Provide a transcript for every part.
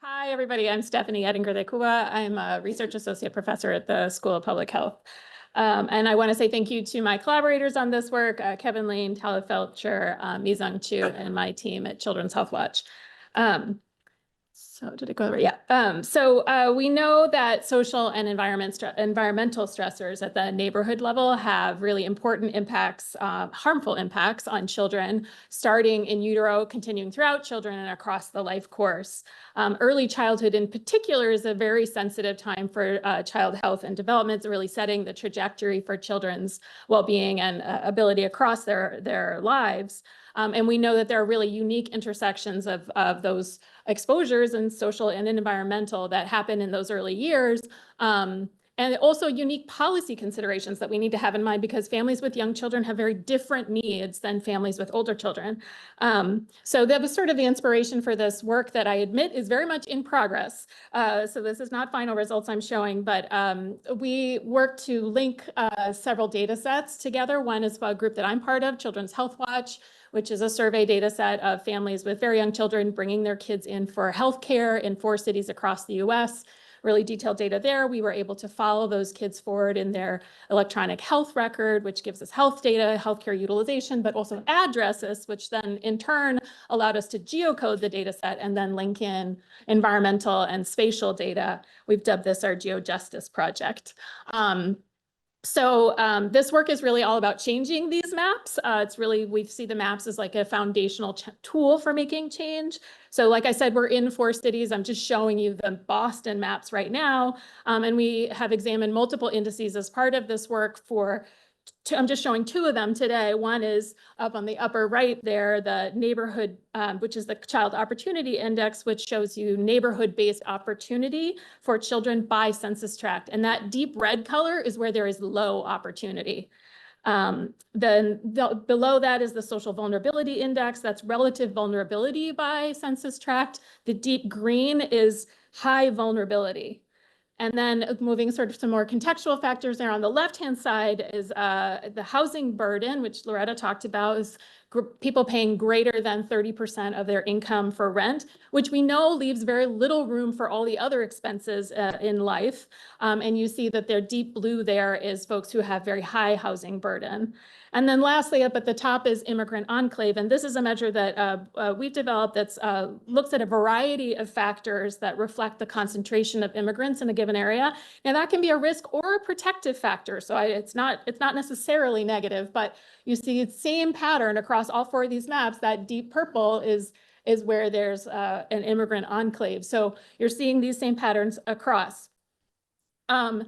Hi, everybody. I'm Stephanie Ettinger de Cuba. I'm a research associate professor at the School of Public Health. And I want to say thank you to my collaborators on this work, Kevin Lane, Tala Felcher, Mizung Chu, and my team at Children's Health Watch. So did it go over? Yeah. We know that social and environmental stressors at the neighborhood level have really important impacts, harmful impacts on children, starting in utero, continuing throughout children and across the life course. Early childhood in particular is a very sensitive time for child health and development. It's really setting the trajectory for children's well-being and ability across their lives. And we know that there are really unique intersections of those exposures and social and environmental that happen in those early years. And also unique policy considerations that we need to have in mind because families with young children have very different needs than families with older children. So that was sort of the inspiration for this work that I admit is very much in progress. So this is not final results I'm showing, but we worked to link several data sets together. One is a group that I'm part of, Children's Health Watch, which is a survey data set of families with very young children bringing their kids in for healthcare in 4 cities across the US. Really detailed data there. We were able to follow those kids forward in their electronic health record, which gives us health data, healthcare utilization, but also addresses, which then in turn allowed us to geocode the data set and then link in environmental and spatial data. We've dubbed this our GeoJustice project. This work is really all about changing these maps. We see the maps as like a foundational tool for making change. So like I said, we're in 4 cities. I'm just showing you the Boston maps right now. And we have examined multiple indices as part of this work I'm just showing 2 of them today. One is up on the upper right there, the neighborhood, which is the Child Opportunity Index, which shows you neighborhood-based opportunity for children by census tract. And that deep red color is where there is low opportunity. Below that is the Social Vulnerability Index. That's relative vulnerability by census tract. The deep green is high vulnerability. And then moving sort of some more contextual factors there on the left-hand side is the housing burden, which Loretta talked about, is people paying greater than 30% of their income for rent, which we know leaves very little room for all the other expenses in life. And you see that their deep blue there is folks who have very high housing burden. And then lastly, up at the top is immigrant enclave. And this is a measure that we've developed that looks at a variety of factors that reflect the concentration of immigrants in a given area. And that can be a risk or a protective factor. So it's not necessarily negative, but you see the same pattern across all 4 of these maps. That deep purple is where there's an immigrant enclave. So you're seeing these same patterns across. We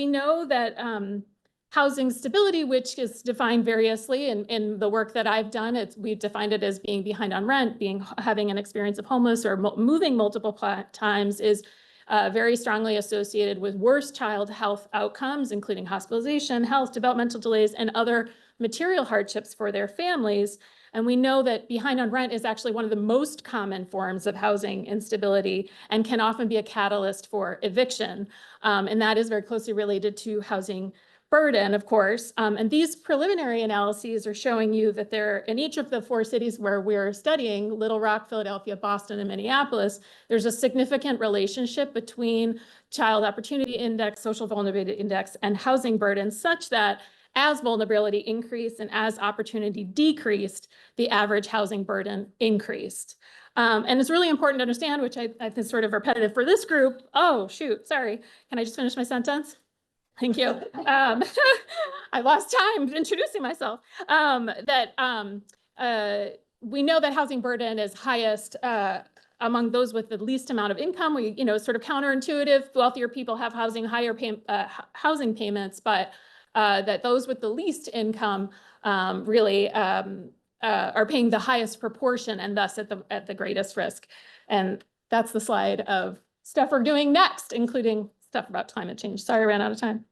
know that housing stability, which is defined variously in the work that I've done, we've defined it as being behind on rent, having an experience of homeless or moving multiple times, is very strongly associated with worse child health outcomes, including hospitalization, health, developmental delays, and other material hardships for their families. And we know that behind on rent is actually one of the most common forms of housing instability and can often be a catalyst for eviction. And that is very closely related to housing burden, of course. And these preliminary analyses are showing you that in each of the 4 cities where we're studying, Little Rock, Philadelphia, Boston, and Minneapolis, there's a significant relationship between Child Opportunity Index, Social Vulnerability Index, and housing burden, such that as vulnerability increased and as opportunity decreased, the average housing burden increased. And it's really important to understand, which I think is sort of repetitive for this group. Oh, shoot, sorry. Can I just finish my sentence? Thank you. I lost time introducing myself. We know that housing burden is highest among those with the least amount of income. Sort of counterintuitive, wealthier people have higher housing payments, but that those with the least income really are paying the highest proportion and thus at the greatest risk. And that's the slide of stuff we're doing next, including stuff about climate change. Sorry, I ran out of time.